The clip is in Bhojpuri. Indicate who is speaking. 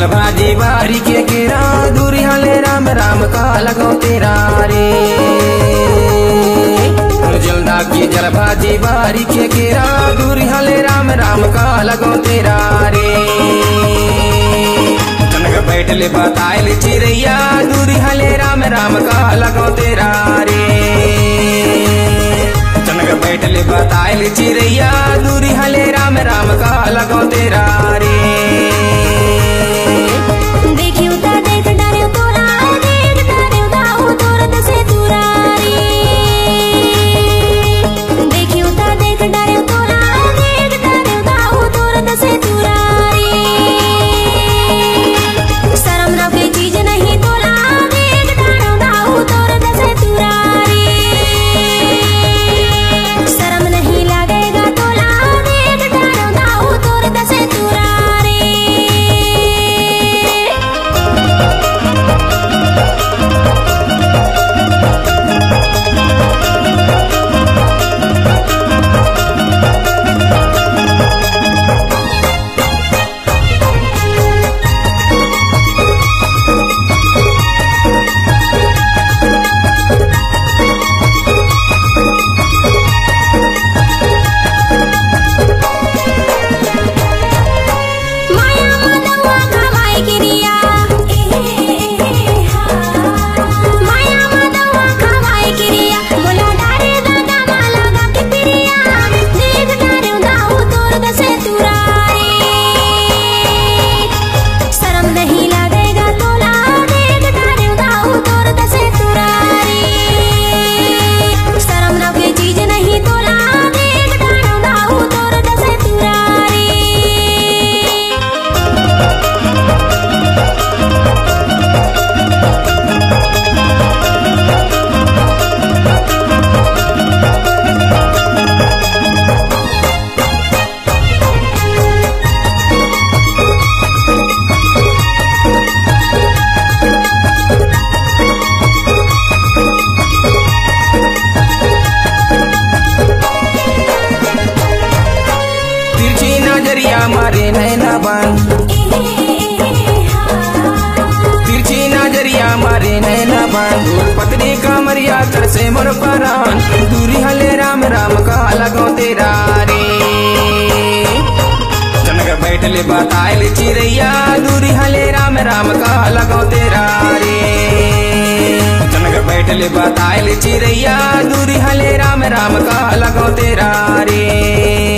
Speaker 1: जल भाजी बारी के केरा दूरी हले राम राम का लगो तेरा रे। जलदा की जल भाजी बारी के केरा दूरी हले राम राम का लगो तेरा रे। कनक बैठले बताइल चिड़ैया दूरी हले राम राम का लगो तेरा रे। कनक बैठले बताइल चिड़ैया दूरी हले राम राम का लगो तेरा रे। मारे नैना बन तिरछी नजरिया मारे नैना बन पत्नी कमरिया तर से मोर परान दूरी हले राम राम का लगो तेरा रे। कनक बैठले बताइल चिड़ैया दूरी हले राम राम का लगो तेरा रे। कनक बैठले बताइल चिड़ैया दूरी हले राम राम का लगो तेरा रे।